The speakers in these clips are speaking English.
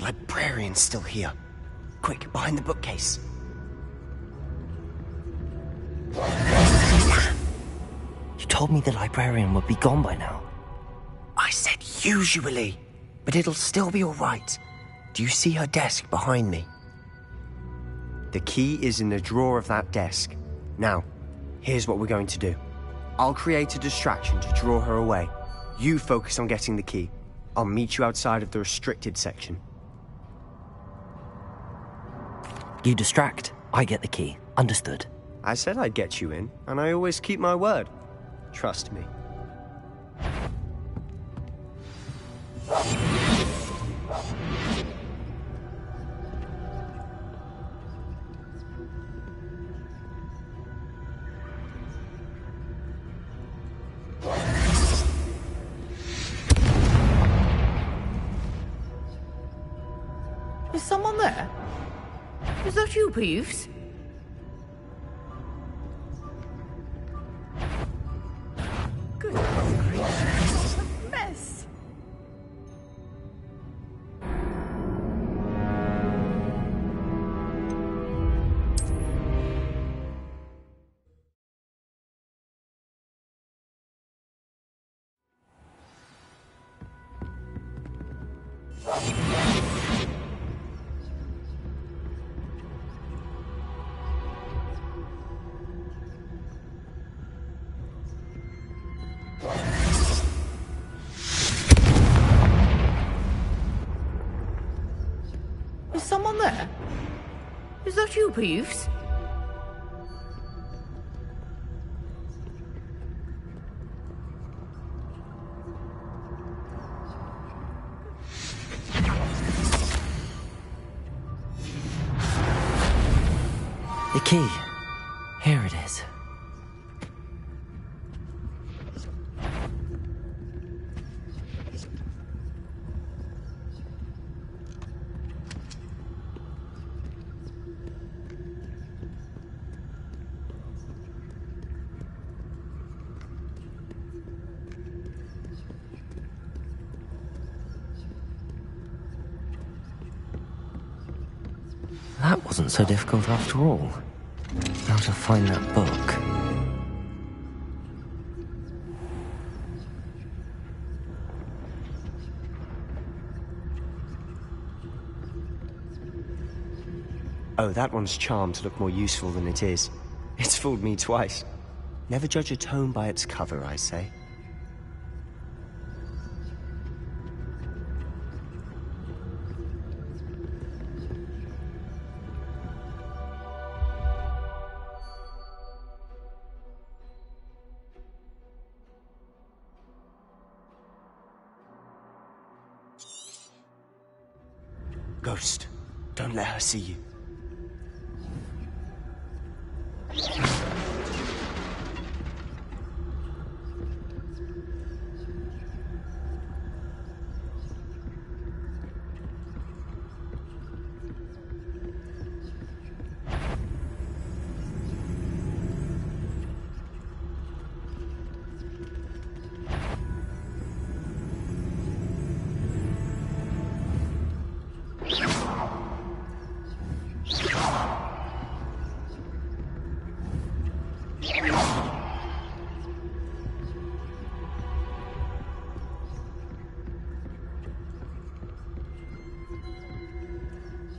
The librarian's still here. Quick, behind the bookcase. You told me the librarian would be gone by now. I said usually, but it'll still be all right. Do you see her desk behind me? The key is in the drawer of that desk. Now, here's what we're going to do. I'll create a distraction to draw her away. You focus on getting the key. I'll meet you outside of the restricted section. You distract, I get the key. Understood. I said I'd get you in, and I always keep my word. Trust me. Is someone there? Is that you, Peeves? Goodness gracious, what a mess! Is someone there? Is that you, Peeves? The key. Here it is. That wasn't so difficult after all. How to find that book. Oh, that one's charmed to look more useful than it is. It's fooled me twice. Never judge a tome by its cover, I say. Ghost, don't let her see you.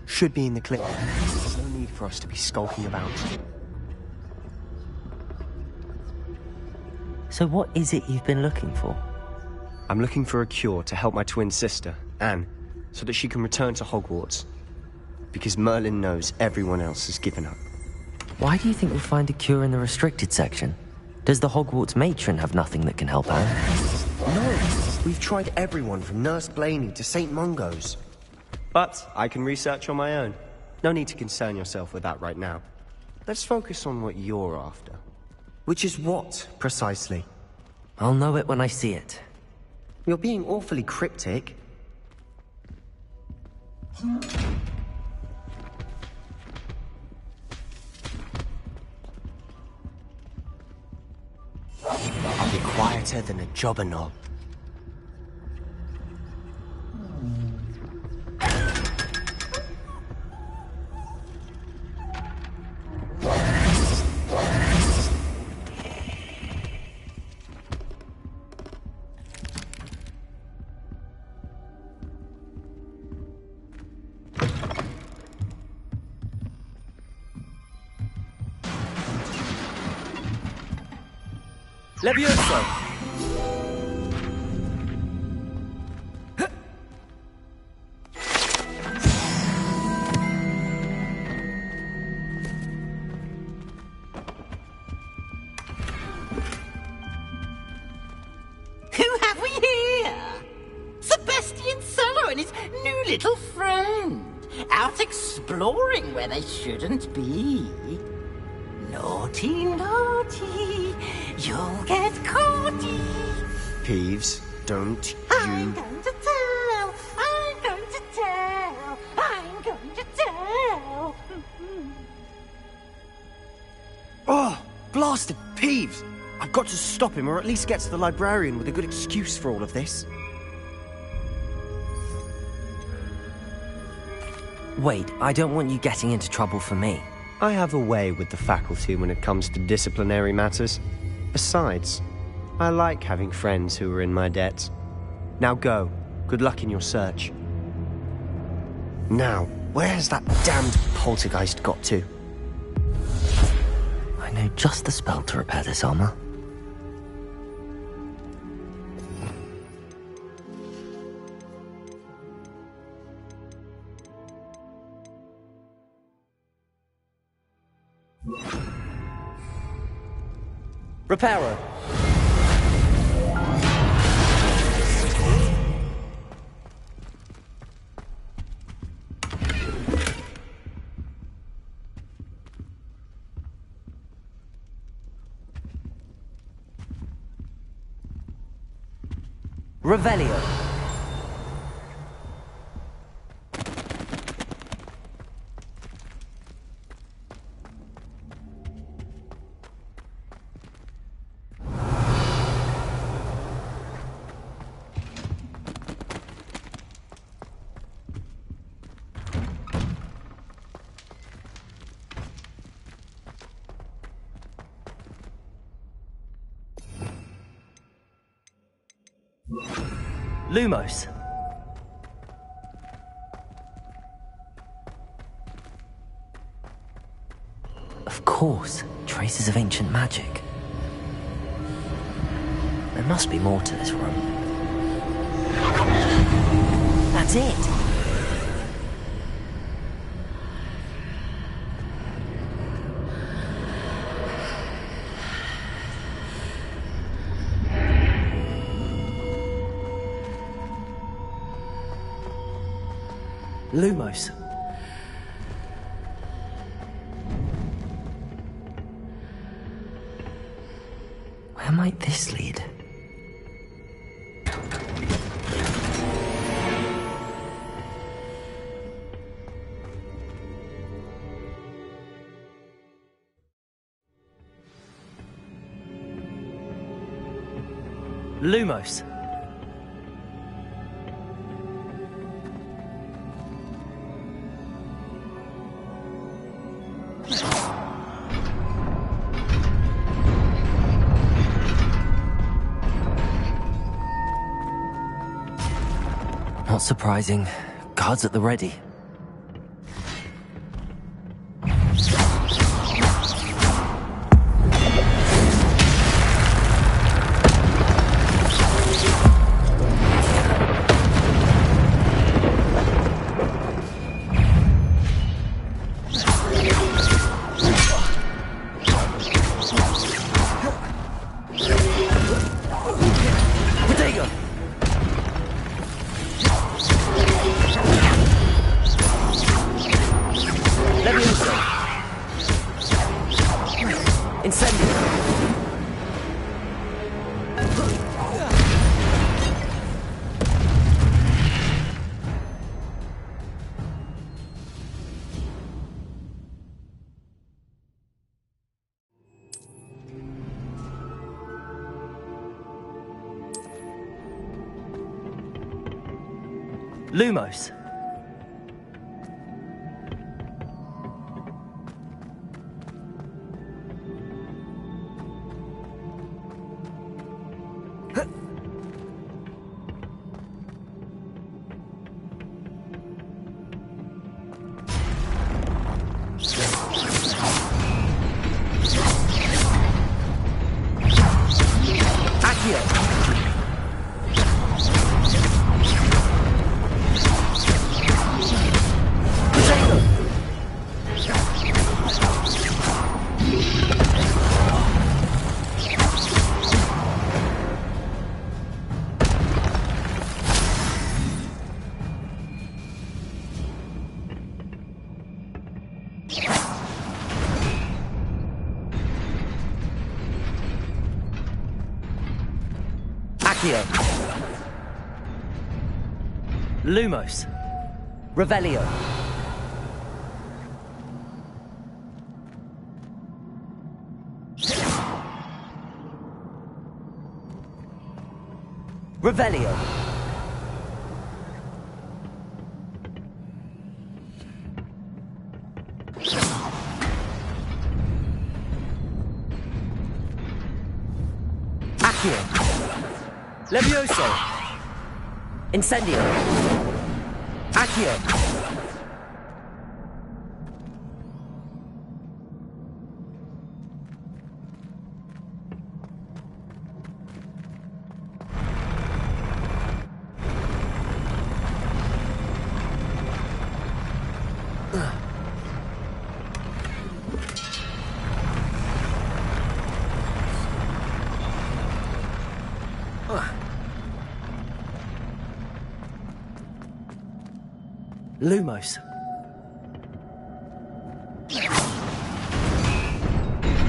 Should be in the clip. There's no need for us to be skulking about. So what is it you've been looking for? I'm looking for a cure to help my twin sister, Anne, so that she can return to Hogwarts. Because Merlin knows everyone else has given up. Why do you think we'll find a cure in the restricted section? Does the Hogwarts matron have nothing that can help Anne? No! We've tried everyone from Nurse Blaney to St. Mungo's. But I can research on my own. No need to concern yourself with that right now. Let's focus on what you're after. Which is what, precisely? I'll know it when I see it. You're being awfully cryptic. I'll be quieter than a jobberknoll. Levioso! Who have we here? Sebastian Solo and his new little friend. Out exploring where they shouldn't be. Naughty, naughty, you'll get caughty. Peeves, don't I'm you... going to tell, I'm going to tell, I'm going to tell. Oh, blasted Peeves! I've got to stop him, or at least get to the librarian with a good excuse for all of this. Wait, I don't want you getting into trouble for me. I have a way with the faculty when it comes to disciplinary matters. Besides, I like having friends who are in my debt. Now go. Good luck in your search. Now, where's that damned poltergeist got to? I know just the spell to repair this armor. Reparo. Revelio. Lumos. Of course, traces of ancient magic. There must be more to this room. That's it! Lumos. Where might this lead? Lumos. Not surprising. Guards at the ready. Lumos. Accio. Lumos. Revelio. Revelio. Accio. Levioso. Incendio. Accio. Lumos.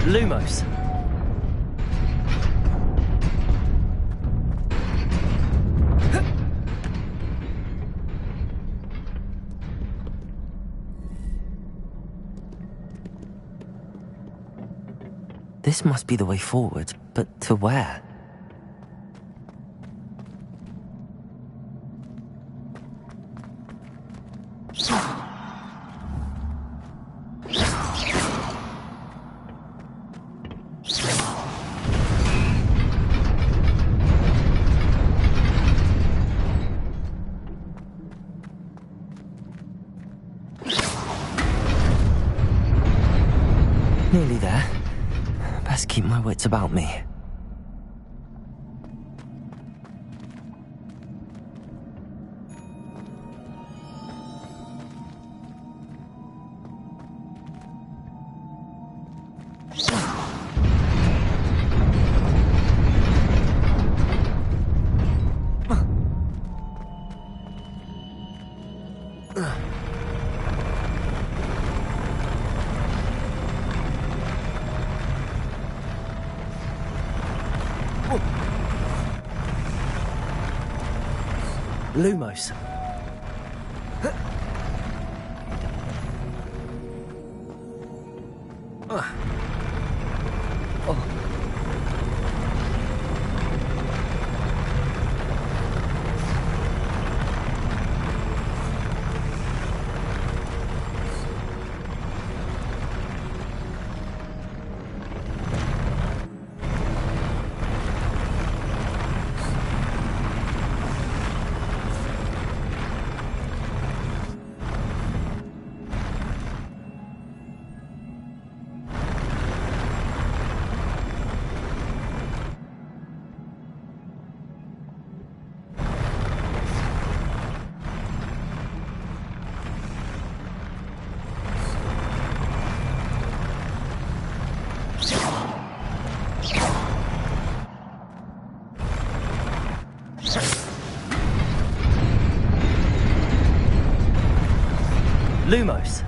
Lumos. This must be the way forward, but to where? Nearly there. Best keep my wits about me. Lumos. Lumos.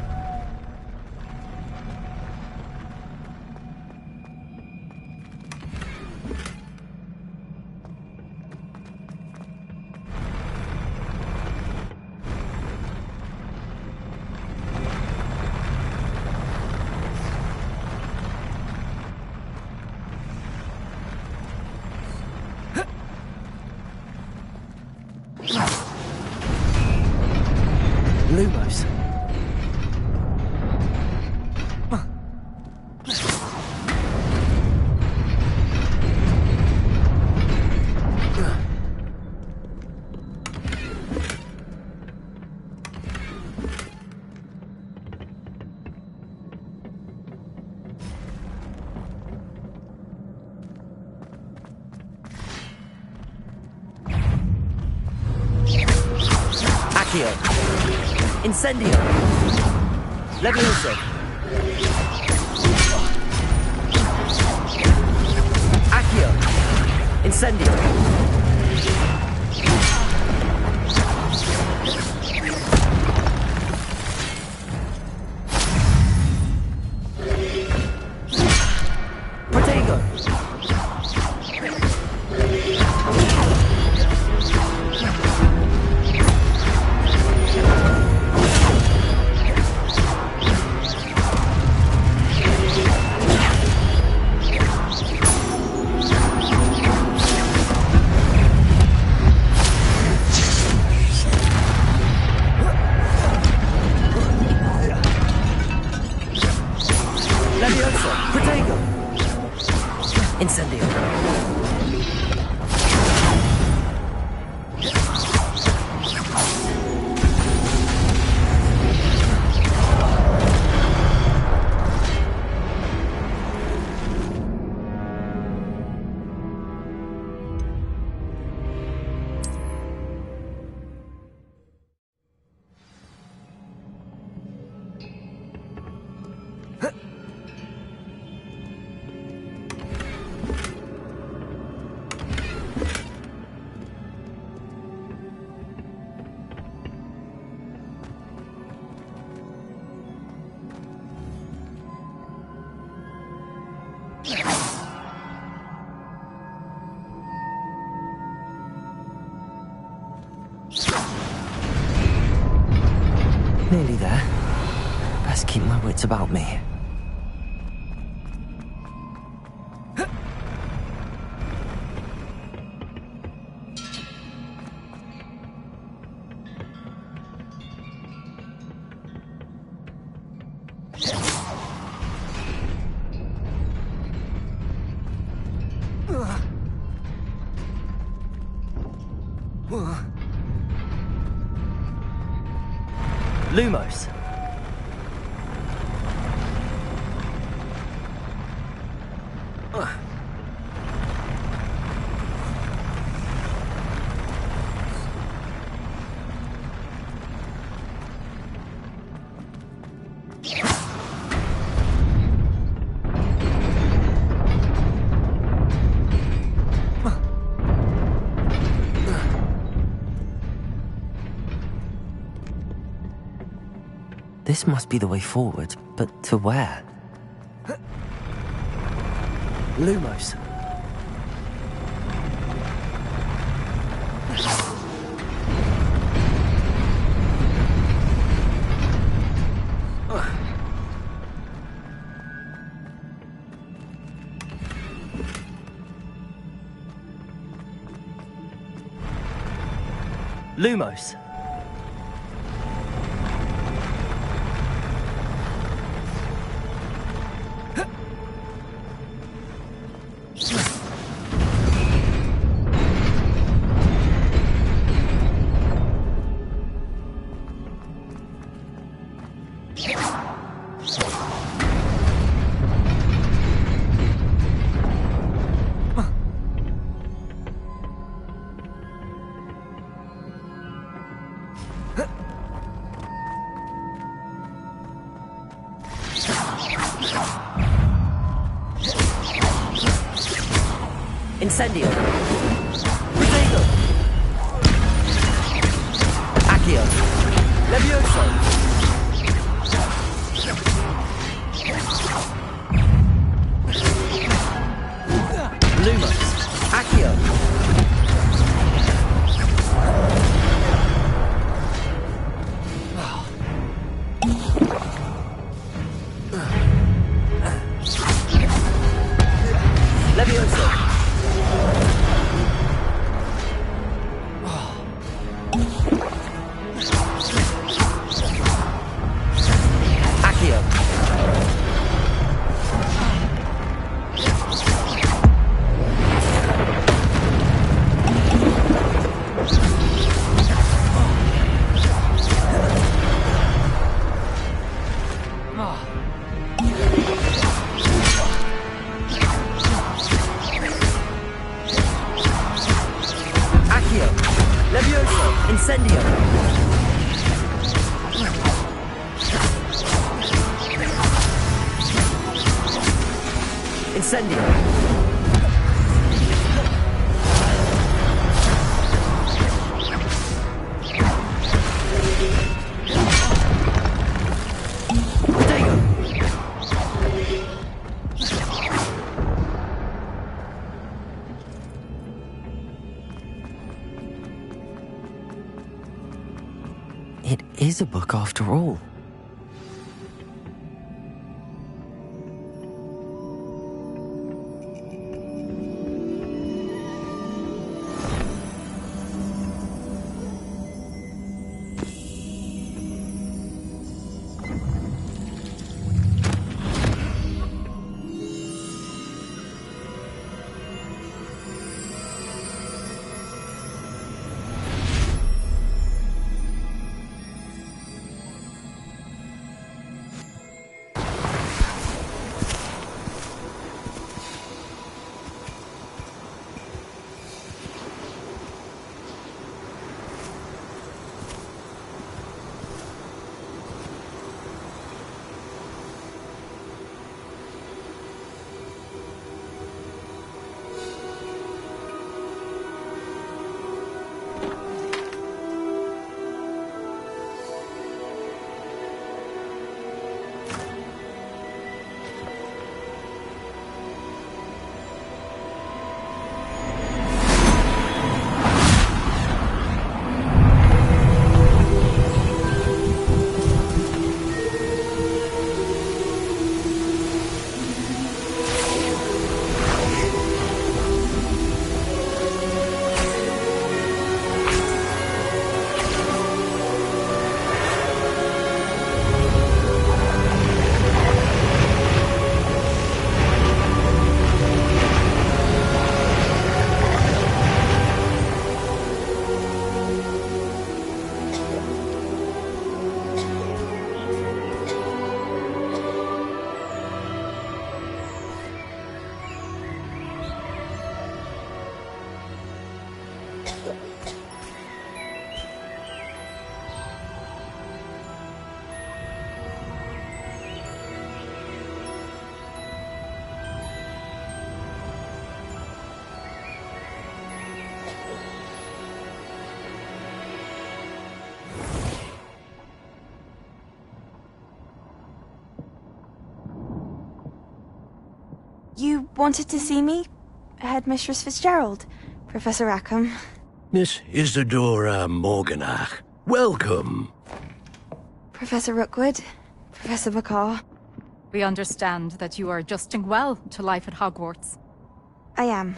Lumos. Accio. Incendio. Levioso. Accio. Incendio. Protego. Nearly there. Best keep my wits about me. Lumos. This must be the way forward, but to where? Lumos. Lumos. Incendio. Protego. Accio. Levioso. Lumos. Accio. Levioso. Accio. Accio. Levioso. Incendio. Incendio. Protego. It is a book after all. wanted to see me? Headmistress Fitzgerald, Professor Rackham. Miss Isadora Morganach, welcome. Professor Rookwood, Professor Bakar. We understand that you are adjusting well to life at Hogwarts. I am.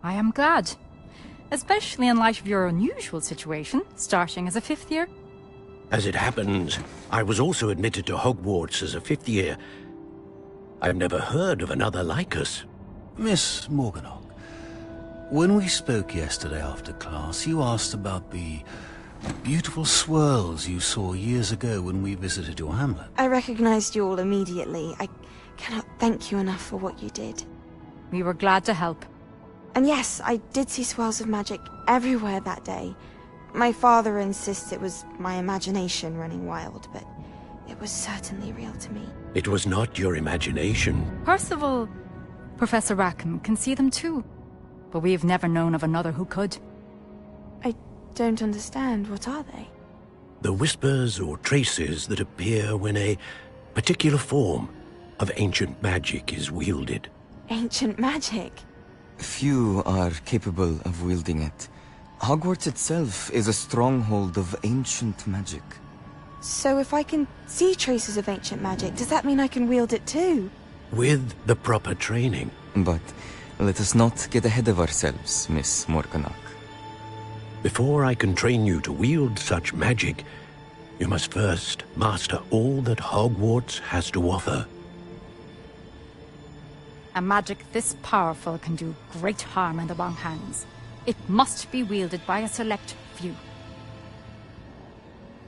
I am glad. Especially in light of your unusual situation, starting as a 5th year. As it happens, I was also admitted to Hogwarts as a 5th year. I've never heard of another like us. Miss Morganach, when we spoke yesterday after class, you asked about the beautiful swirls you saw years ago when we visited your hamlet. I recognized you all immediately. I cannot thank you enough for what you did. We were glad to help. And yes, I did see swirls of magic everywhere that day. My father insists it was my imagination running wild, but it was certainly real to me. It was not your imagination. Percival, Professor Rackham can see them too. But we've never known of another who could. I don't understand. What are they? The whispers or traces that appear when a particular form of ancient magic is wielded. Ancient magic? Few are capable of wielding it. Hogwarts itself is a stronghold of ancient magic. So if I can see traces of ancient magic, does that mean I can wield it too? With the proper training. But let us not get ahead of ourselves, Miss Morganach. Before I can train you to wield such magic, you must first master all that Hogwarts has to offer. A magic this powerful can do great harm in the wrong hands. It must be wielded by a select few.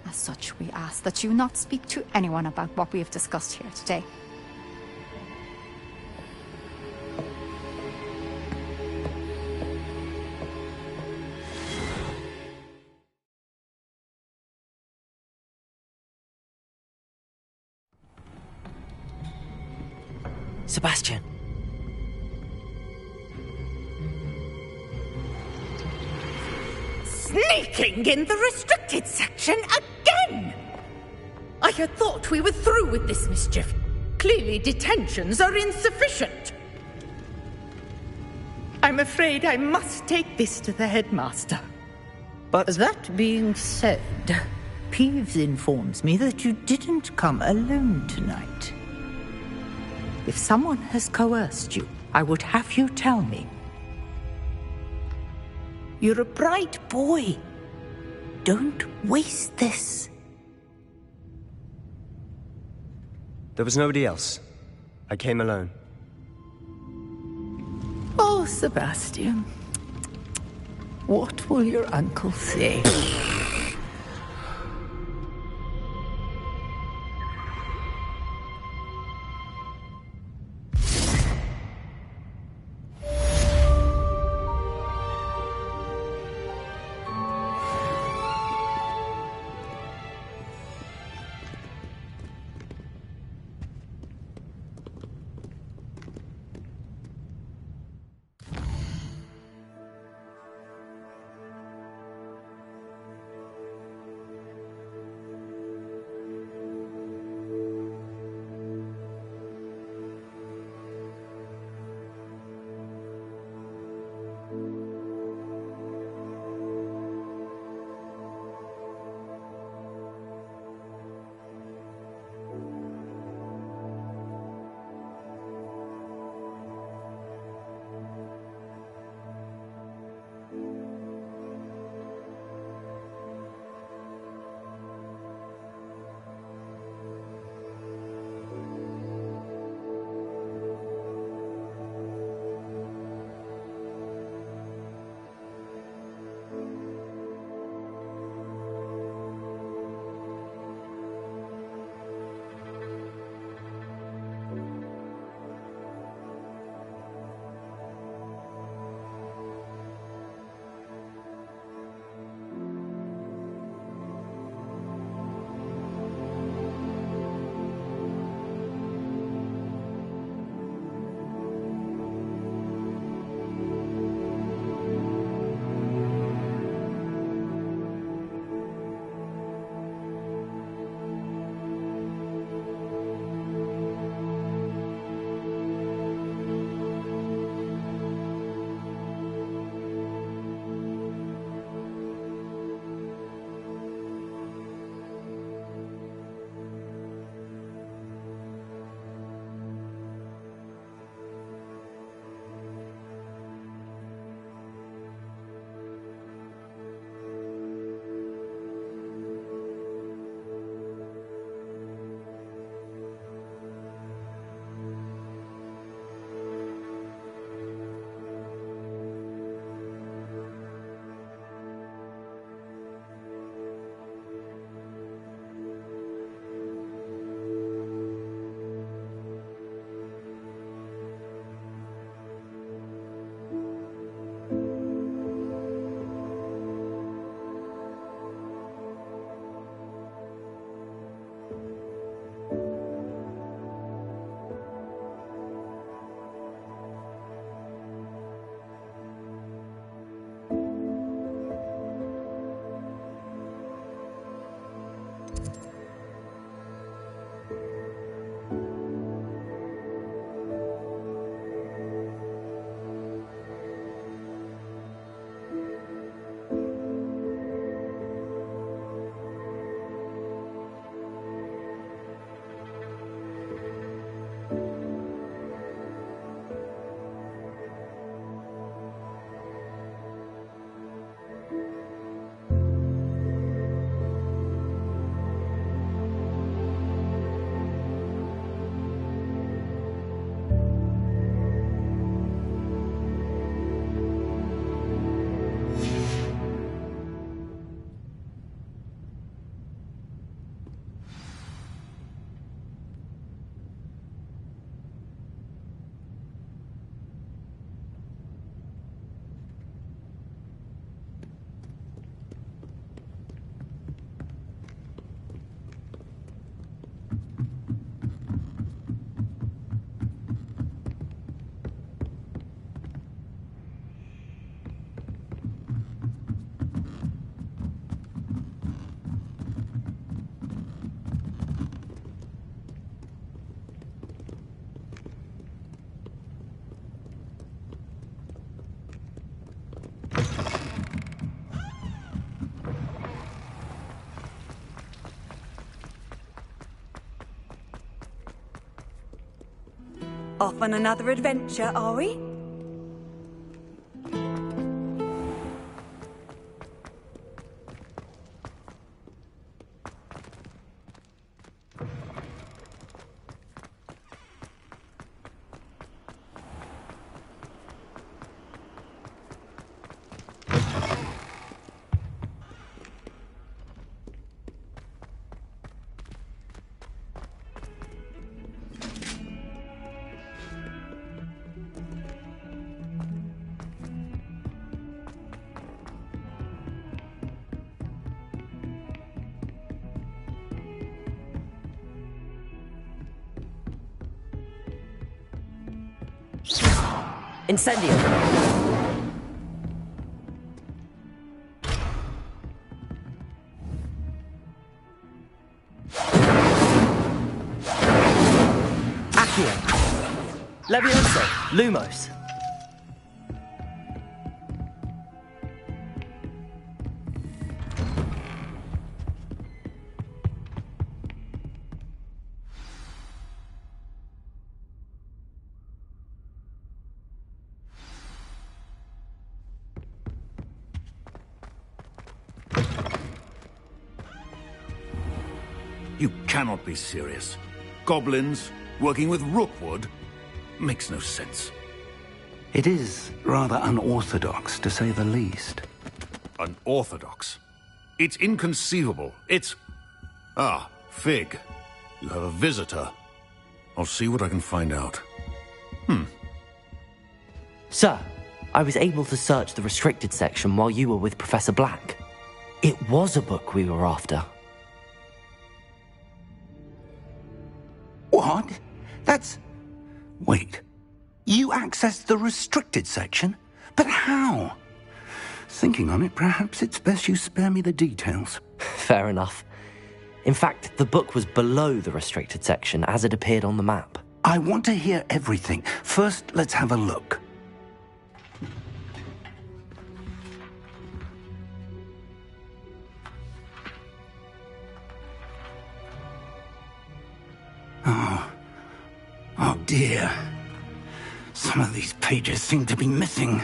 As such, we ask that you not speak to anyone about what we have discussed here today. Sebastian. Sneaking in the restricted section again! I had thought we were through with this mischief. Clearly detentions are insufficient. I'm afraid I must take this to the headmaster. But That being said, Peeves informs me that you didn't come alone tonight. If someone has coerced you, I would have you tell me. You're a bright boy. Don't waste this. there was nobody else. I came alone. Oh, Sebastian. What will your uncle say? Off on another adventure, are we? Incendio! Accio! Levioso! Lumos! You cannot be serious. Goblins working with Rookwood makes no sense. It is rather unorthodox, to say the least. Unorthodox? It's inconceivable. It's... Ah, Fig. You have a visitor. I'll see what I can find out. Sir, I was able to search the restricted section while you were with Professor Black. It was a book we were after. What? That's... Wait. You accessed the restricted section? But how? Thinking on it, perhaps it's best you spare me the details. Fair enough. In fact, the book was below the restricted section as it appeared on the map. I want to hear everything. First, let's have a look. Oh dear. Some of these pages seem to be missing.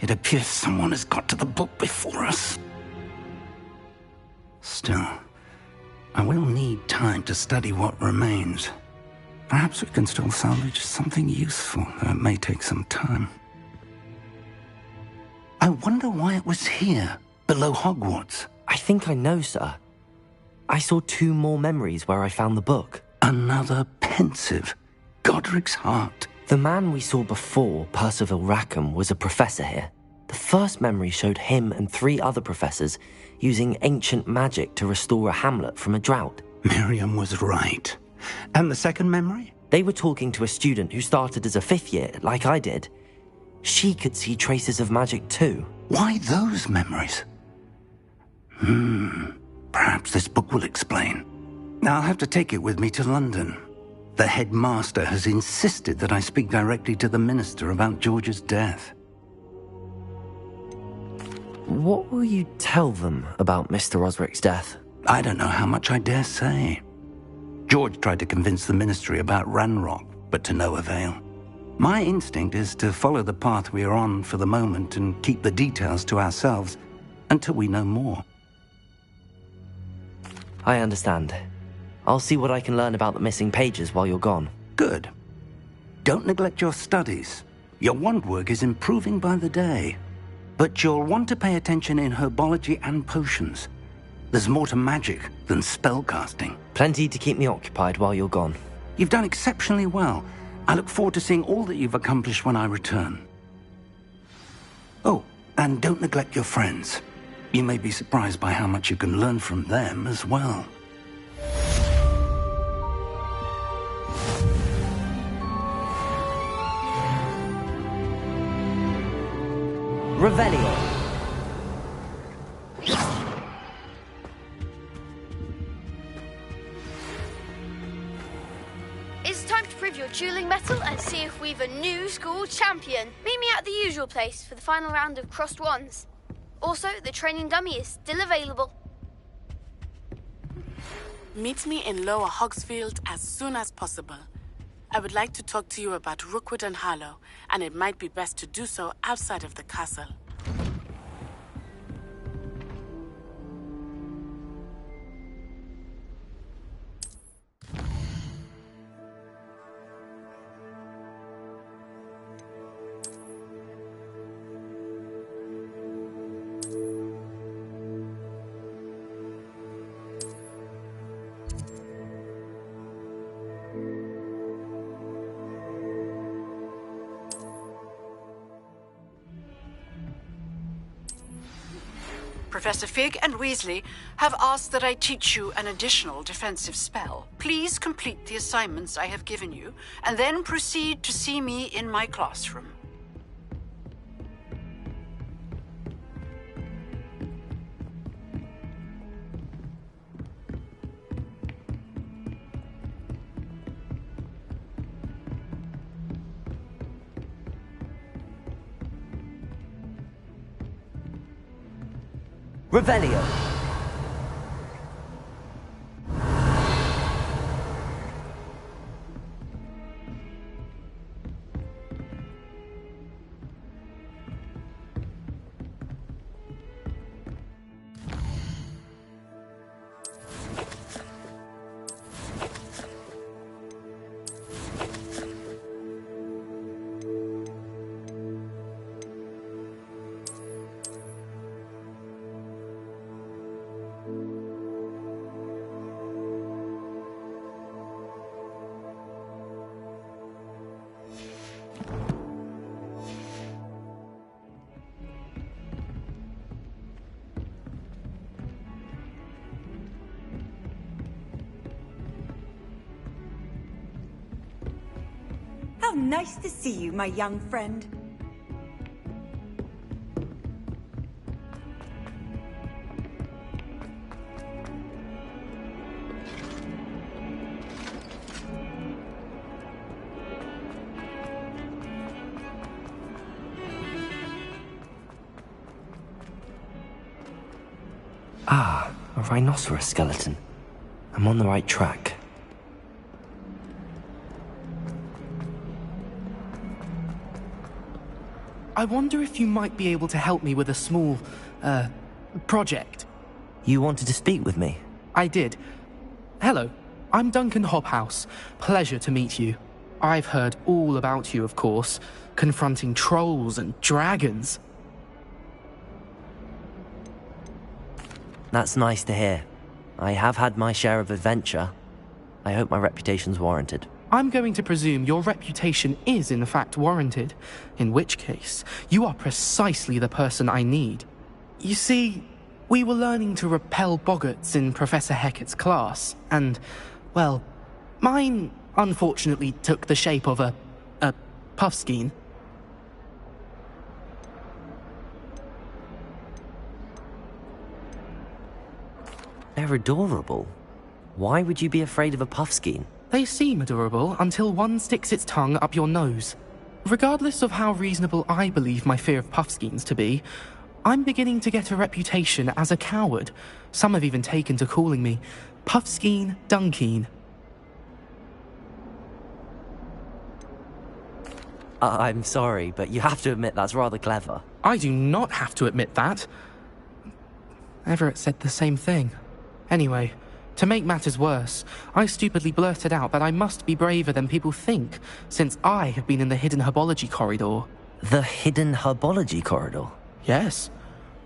It appears someone has got to the book before us. Still, I will need time to study what remains. Perhaps we can still salvage something useful, though it may take some time. I wonder why it was here, below Hogwarts. I think I know, sir. I saw 2 more memories where I found the book. Another pensive. Godric's heart. The man we saw before, Percival Rackham, was a professor here. The first memory showed him and 3 other professors using ancient magic to restore a hamlet from a drought. Miriam was right. And the second memory? They were talking to a student who started as a 5th year, like I did. She could see traces of magic too. Why those memories? Perhaps this book will explain. I'll have to take it with me to London. The headmaster has insisted that I speak directly to the minister about George's death. What will you tell them about Mr. Osric's death? I don't know how much I dare say. George tried to convince the ministry about Ranrock, but to no avail. My instinct is to follow the path we are on for the moment and keep the details to ourselves until we know more. I understand. I'll see what I can learn about the missing pages while you're gone. Good. Don't neglect your studies. Your wand work is improving by the day. But you'll want to pay attention in herbology and potions. There's more to magic than spellcasting. Plenty to keep me occupied while you're gone. You've done exceptionally well. I look forward to seeing all that you've accomplished when I return. Oh, and don't neglect your friends. You may be surprised by how much you can learn from them as well. Revelio. It's time to prove your dueling mettle and see if we've a new school champion. Meet me at the usual place for the final round of crossed wands. Also, the training dummy is still available. Meet me in Lower Hogsfield as soon as possible. I would like to talk to you about Rookwood and Harlow, and it might be best to do so outside of the castle. Professor Fig and Weasley have asked that I teach you an additional defensive spell. Please complete the assignments I have given you, and then proceed to see me in my classroom. Revelio. How nice to see you, my young friend. Ah, a rhinoceros skeleton. I'm on the right track. I wonder if you might be able to help me with a small, project. You wanted to speak with me? I did. Hello, I'm Duncan Hobhouse. Pleasure to meet you. I've heard all about you, of course, confronting trolls and dragons. That's nice to hear. I have had my share of adventure. I hope my reputation's warranted. I'm going to presume your reputation is in fact warranted, in which case, you are precisely the person I need. You see, we were learning to repel boggarts in Professor Hecat's class, and, well, mine unfortunately took the shape of a puffskein. They're adorable. Why would you be afraid of a puffskein? They seem adorable until one sticks its tongue up your nose. Regardless of how reasonable I believe my fear of puffskeins to be, I'm beginning to get a reputation as a coward. Some have even taken to calling me Puffskein Dunkeen. I'm sorry, but you have to admit that's rather clever. I do not have to admit that. Everett said the same thing. Anyway, to make matters worse, I stupidly blurted out that I must be braver than people think, since I have been in the hidden herbology corridor. The hidden herbology corridor? Yes.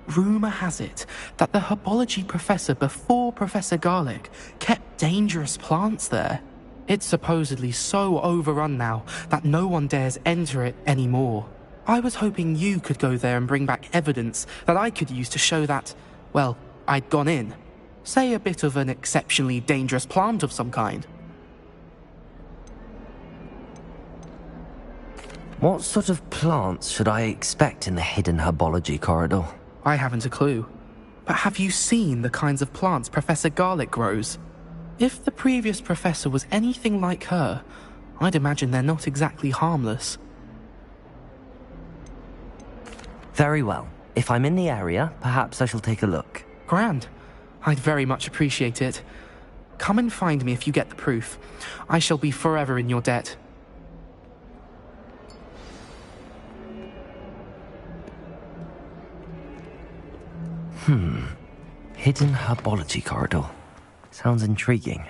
Rumour has it that the herbology professor before Professor Garlick kept dangerous plants there. It's supposedly so overrun now that no one dares enter it anymore. I was hoping you could go there and bring back evidence that I could use to show that, well, I'd gone in. Say a bit of an exceptionally dangerous plant of some kind. What sort of plants should I expect in the hidden herbology corridor? I haven't a clue. But have you seen the kinds of plants Professor Garlick grows? If the previous professor was anything like her, I'd imagine they're not exactly harmless. Very well. If I'm in the area, perhaps I shall take a look. Grand. I'd very much appreciate it. Come and find me if you get the proof. I shall be forever in your debt. Hidden herbology corridor. Sounds intriguing.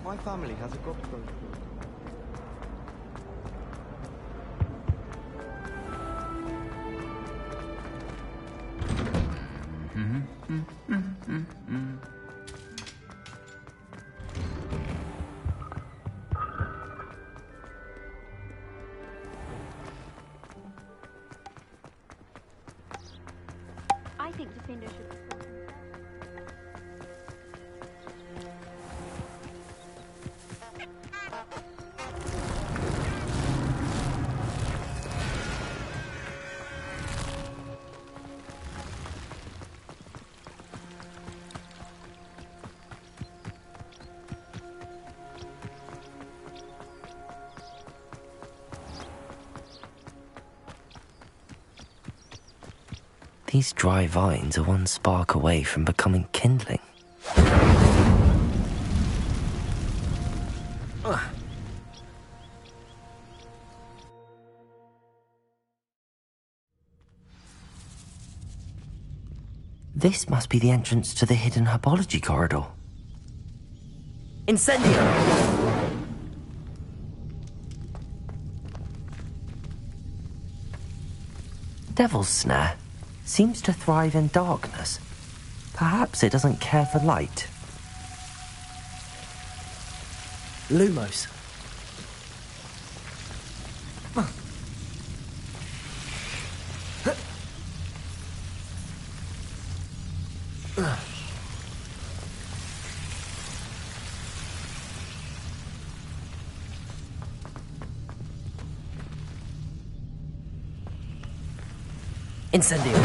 My family has a gobstone. I think Defender should be spoken. These dry vines are one spark away from becoming kindling. This must be the entrance to the hidden herbology corridor. Incendio! Devil's Snare seems to thrive in darkness. Perhaps it doesn't care for light. Lumos. Incendio.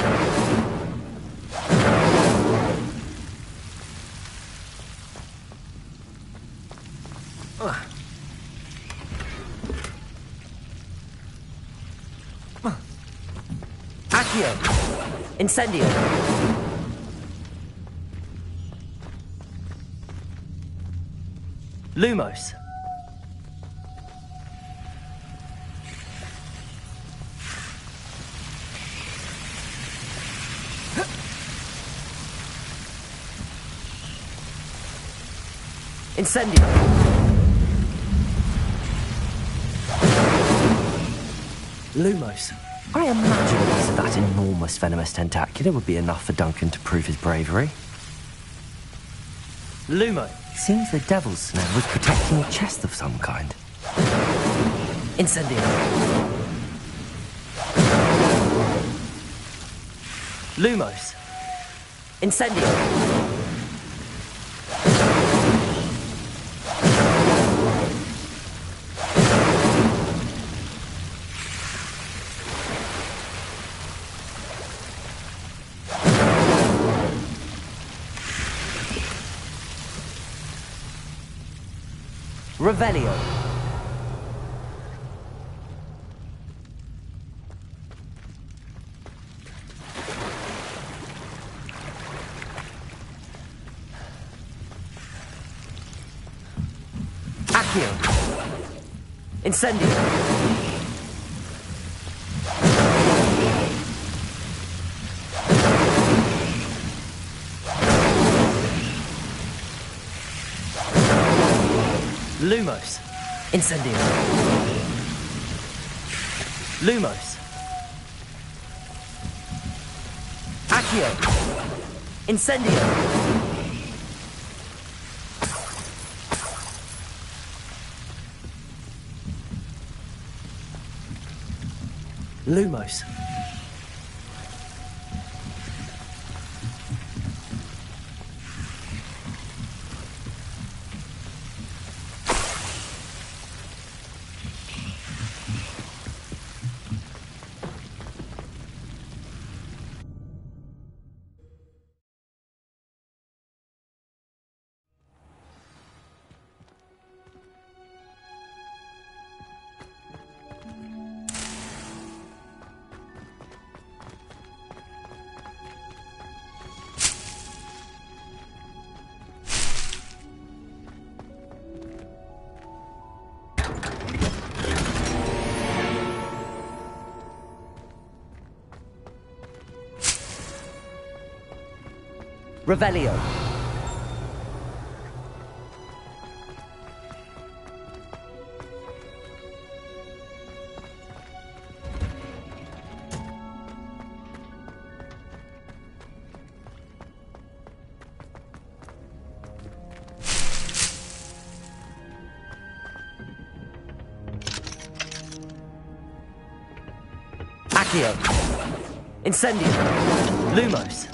Accio. Incendio. Lumos. Incendio. Lumos. I imagine a piece of that enormous venomous tentacular would be enough for Duncan to prove his bravery. Lumo. Seems the Devil's Snare was protecting a chest of some kind. Incendio. Lumos. Incendio. Revelio. Accio. Incendio. Lumos. Incendio. Lumos. Accio. Incendio. Lumos. Revelio. Accio. Incendio. Lumos.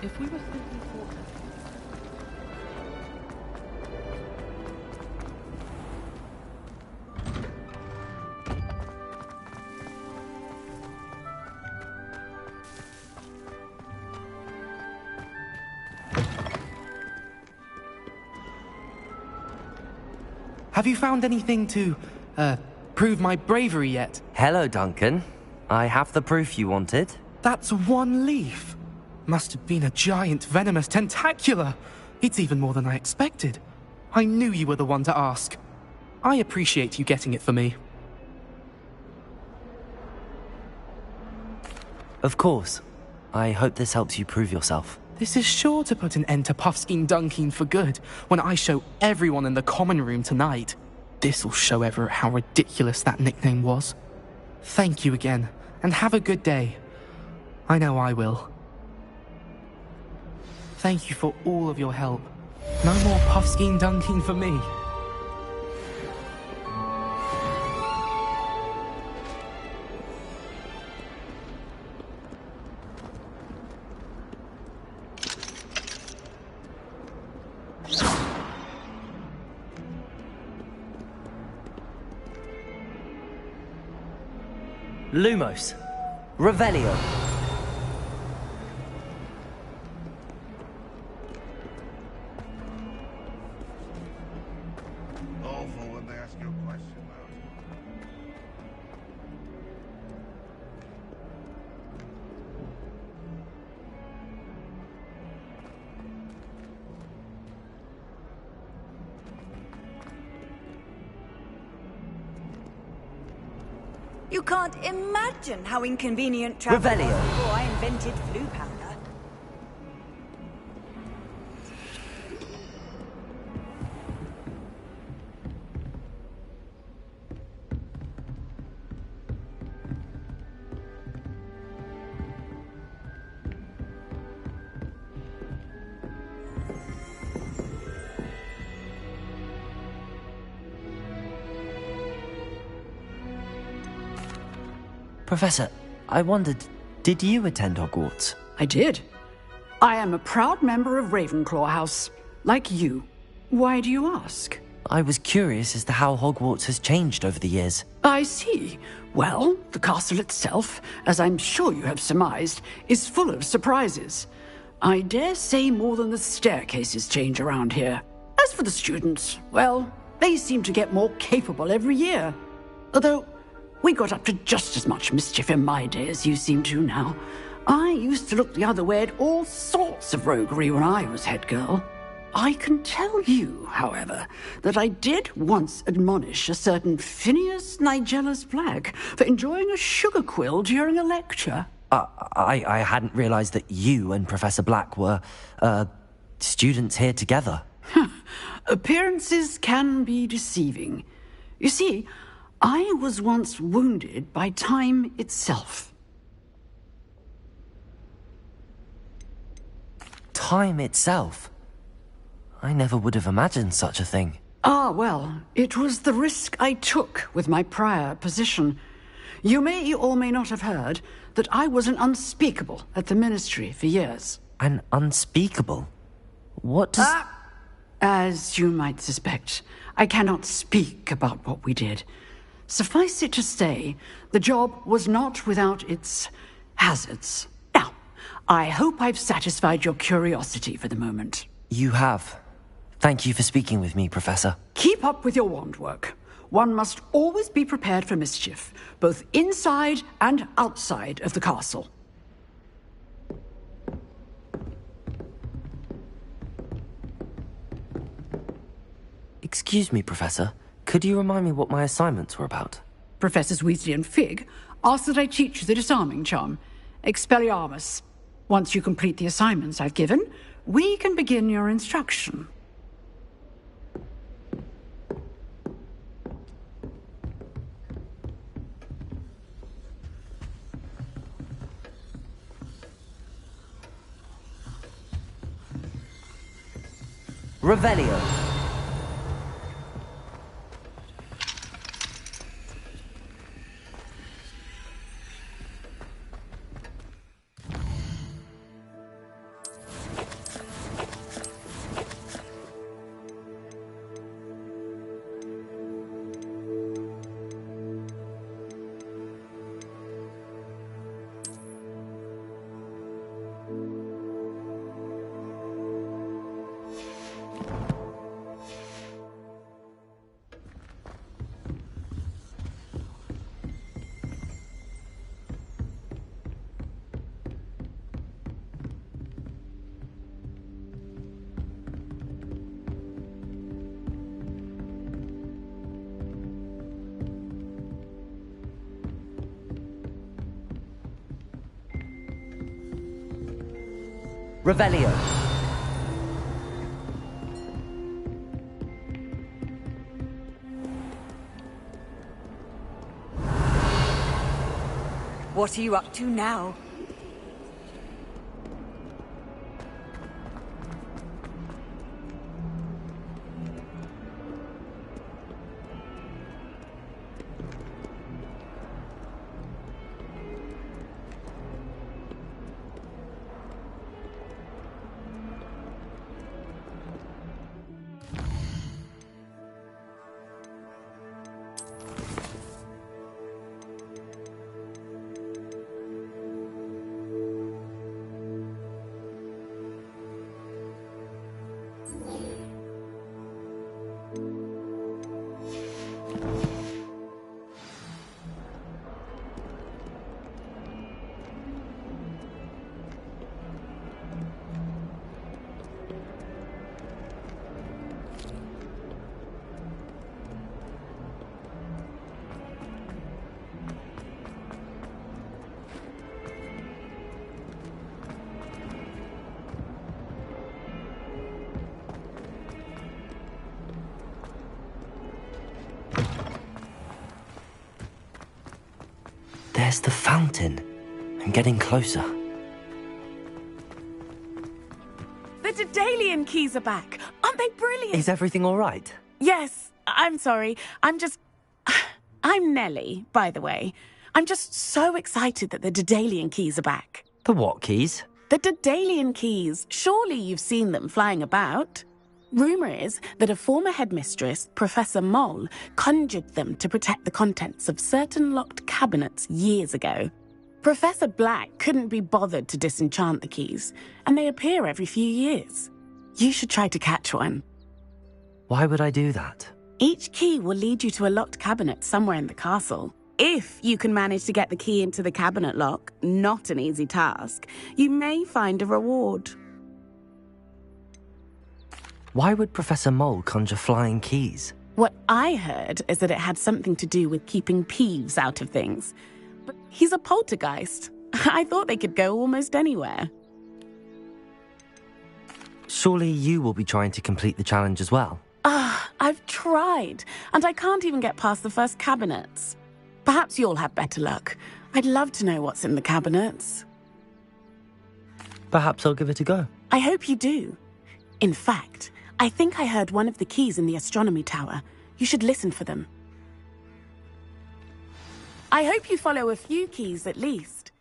If we were thinking for... Have you found anything to, prove my bravery yet? Hello, Duncan. I have the proof you wanted. That's one leaf. Must have been a giant venomous tentacula. It's even more than I expected. I knew you were the one to ask. I appreciate you getting it for me. Of course. I hope this helps you prove yourself. This is sure to put an end to Puffskein Dunkin for good when I show everyone in the common room tonight. This'll show Everett how ridiculous that nickname was. Thank you again, and have a good day. I know I will. Thank you for all of your help. No more Puffskein Dunkin for me. Lumos. Revelio. Awful when they ask you a question, You can't imagine how inconvenient travel was Revelio. before I invented flu powder. Professor, I wondered, did you attend Hogwarts? I did. I am a proud member of Ravenclaw House, like you. Why do you ask? I was curious as to how Hogwarts has changed over the years. I see. Well, the castle itself, as I'm sure you have surmised, is full of surprises. I dare say more than the staircases change around here. As for the students, well, they seem to get more capable every year. Although, we got up to just as much mischief in my day as you seem to now. I used to look the other way at all sorts of roguery when I was head girl. I can tell you, however, that I did once admonish a certain Phineas Nigellus Black for enjoying a sugar quill during a lecture. I hadn't realized that you and Professor Black were, students here together. Appearances can be deceiving. You see, I was once wounded by time itself. time itself. I never would have imagined such a thing. Ah, well, it was the risk I took with my prior position. You may or may not have heard that I was an unspeakable at the Ministry for years. An unspeakable? What does... As you might suspect, I cannot speak about what we did. Suffice it to say, the job was not without its hazards. Now, I hope I've satisfied your curiosity for the moment. You have. Thank you for speaking with me, Professor. Keep up with your wand work. One must always be prepared for mischief, both inside and outside of the castle. Excuse me, Professor. Could you remind me what my assignments were about? Professors Weasley and Fig asked that I teach you the disarming charm, Expelliarmus. Once you complete the assignments I've given, we can begin your instruction. Revelio. Revelio. What are you up to now? There's the fountain. I'm getting closer. The Daedalian keys are back. Aren't they brilliant? Is everything all right? Yes, I'm sorry. I'm Nellie, by the way. I'm just so excited that the Daedalian keys are back. The what keys? The Daedalian keys. Surely you've seen them flying about. Rumour is that a former headmistress, Professor Moll, conjured them to protect the contents of certain locked cabinets years ago. Professor Black couldn't be bothered to disenchant the keys, and they appear every few years. You should try to catch one. Why would I do that? Each key will lead you to a locked cabinet somewhere in the castle. If you can manage to get the key into the cabinet lock, not an easy task, you may find a reward. Why would Professor Moll conjure flying keys? What I heard is that it had something to do with keeping Peeves out of things. But he's a poltergeist. I thought they could go almost anywhere. Surely you will be trying to complete the challenge as well? I've tried, and I can't even get past the first cabinets. Perhaps you'll have better luck. I'd love to know what's in the cabinets. Perhaps I'll give it a go. I hope you do. In fact, I think I heard one of the keys in the astronomy tower. You should listen for them. I hope you follow a few keys at least.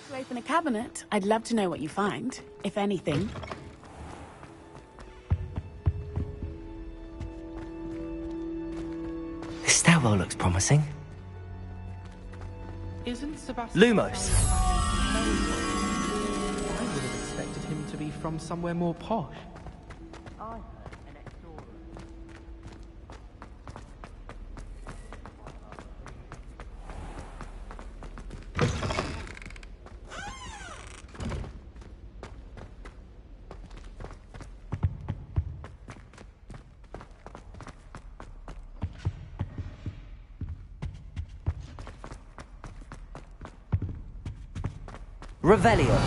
To open a cabinet, I'd love to know what you find, if anything. This stairwell looks promising. Isn't Sebastian... Lumos! I would have expected him to be from somewhere more posh. Revelio.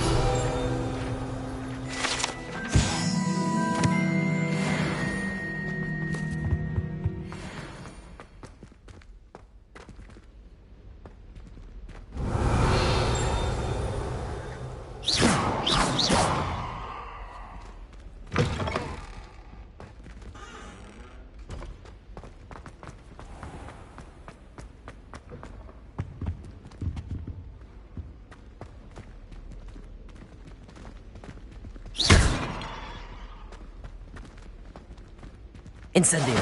Incendio.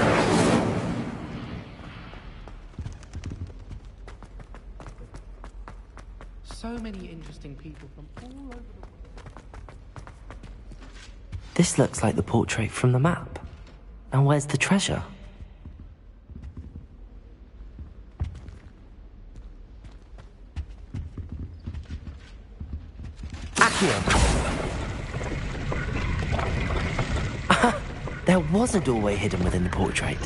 So many interesting people from all over the world. This looks like the portrait from the map. And where's the treasure? Accio! There was a doorway hidden within the portrait.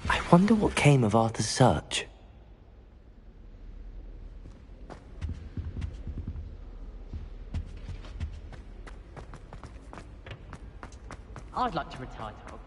I wonder what came of Arthur's search. I'd like to retire to Hogwarts.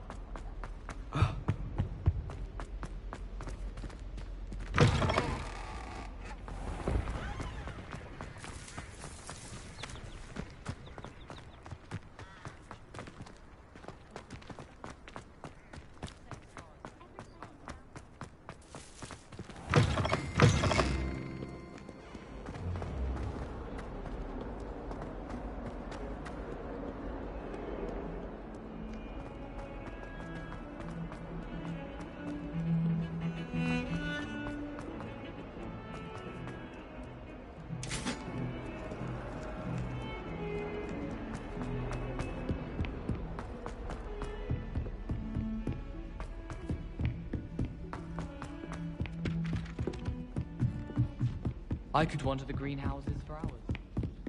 I could wander the greenhouses for hours.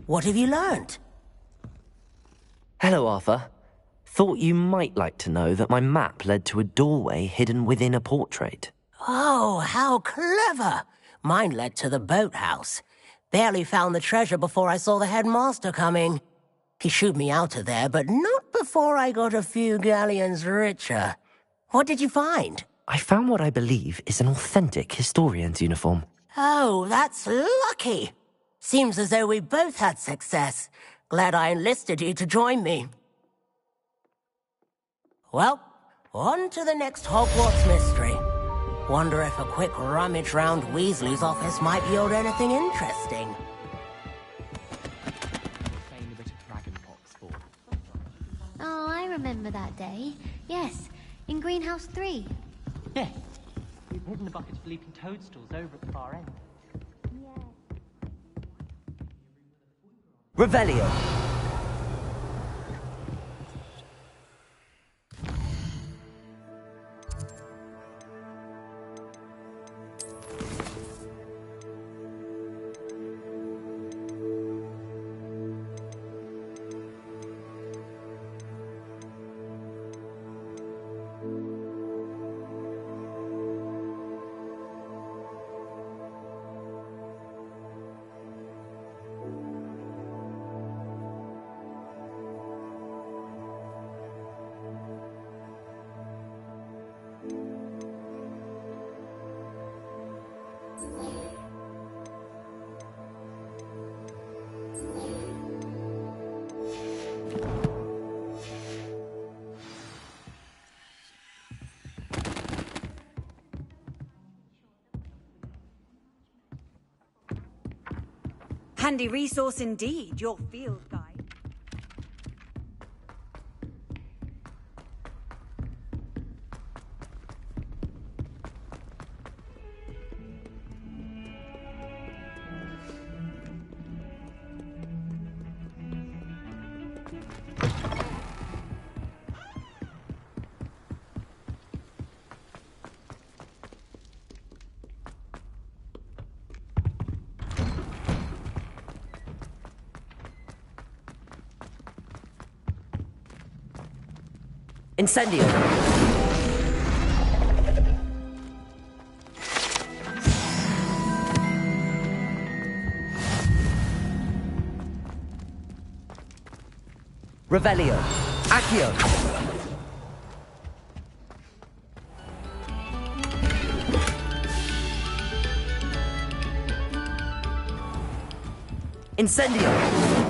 What have you learnt? Hello, Arthur. Thought you might like to know that my map led to a doorway hidden within a portrait. Oh, how clever! Mine led to the boathouse. Barely found the treasure before I saw the headmaster coming. He shooed me out of there, but not before I got a few galleons richer. What did you find? I found what I believe is an authentic historian's uniform. Oh, that's lucky. Seems as though we both had success. Glad I enlisted you to join me. Well, on to the next Hogwarts mystery. Wonder if a quick rummage round Weasley's office might yield anything interesting. Oh, I remember that day. Yes, in Greenhouse 3. Yes. We've hidden a bucket of leaping toadstools over at the far end. Revelio. Handy resource indeed, your field guide. Incendio! Revelio! Accio! Incendio!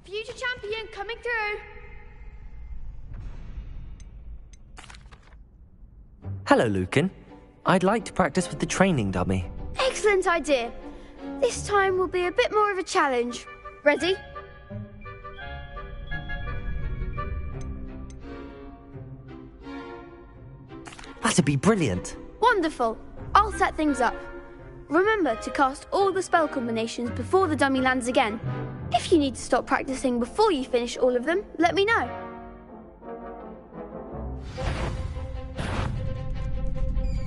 Future champion coming through. Hello, Lucan. I'd like to practice with the training dummy. Excellent idea. This time will be a bit more of a challenge. Ready? That'd be brilliant. Wonderful. I'll set things up. Remember to cast all the spell combinations before the dummy lands again. If you need to stop practicing before you finish all of them, let me know.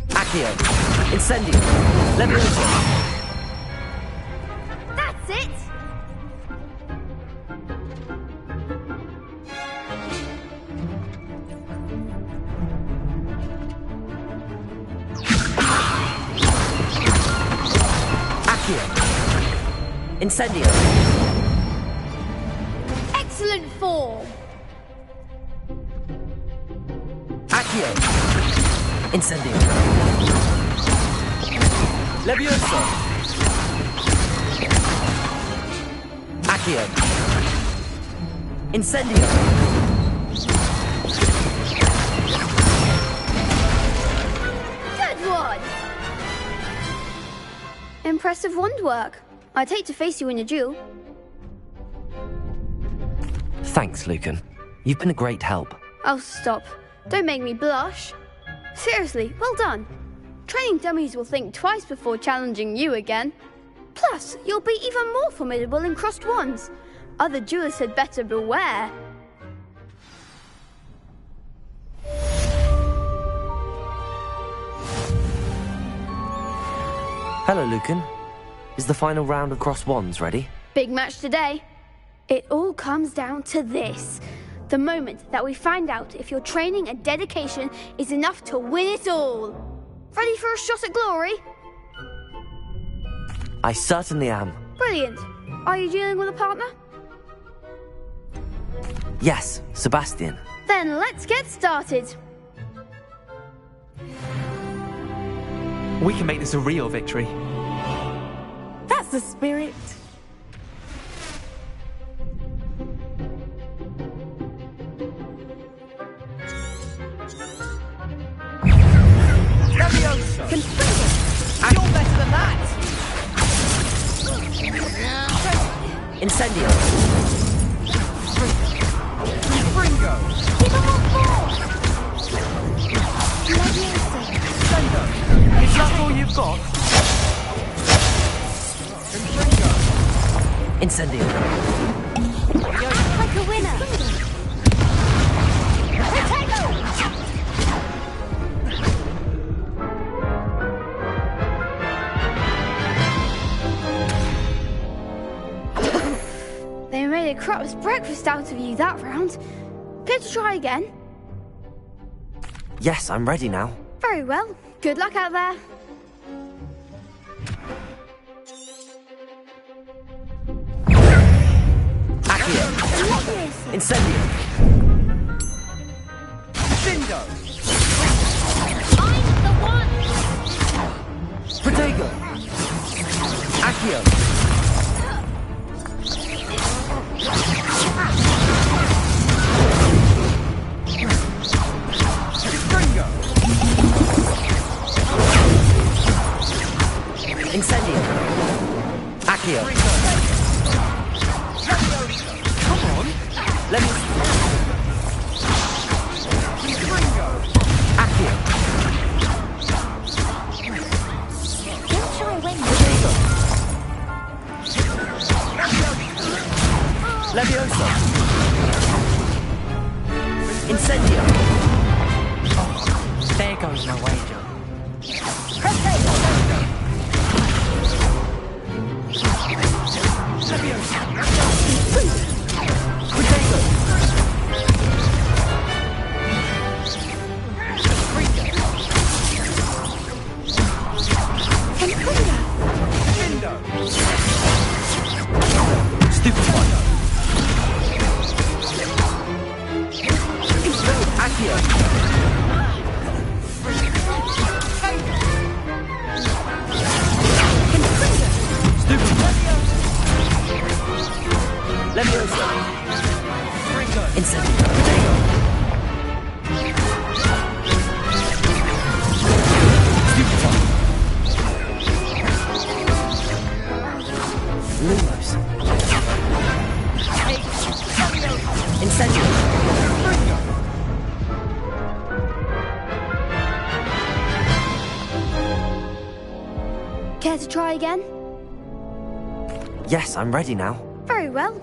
Accio! Incendio! Levioso! That's it! Accio! Incendio! Excellent form! Accio! Incendio! Levioso! Accio! Incendio! Good one! Impressive wand work. I'd hate to face you in a duel. Thanks, Lucan. You've been a great help. Oh, stop. Don't make me blush. Seriously, well done. Training dummies will think twice before challenging you again. Plus, you'll be even more formidable in crossed wands. Other duelists had better beware. Hello, Lucan. Is the final round of crossed wands ready? Big match today. It all comes down to this. The moment that we find out if your training and dedication is enough to win it all. Ready for a shot at glory? I certainly am. Brilliant. Are you dealing with a partner? Yes, Sebastian. Then let's get started. We can make this a real victory. That's the spirit. Levioso! You're better than that! Incendio! Fringo! Is that all you've got? Incendio! Like a winner! They made a crap's breakfast out of you that round. Care to try again? Yes, I'm ready now. Very well. Good luck out there. Accio! Incendio! Bindo! I'm the one! Protego! Accio! Incendio. Accio. Come on. Let me... Accio. Don't try when Levioso. Incendio. Oh, there goes my wager. Care to try again? Yes, I'm ready now. Very well.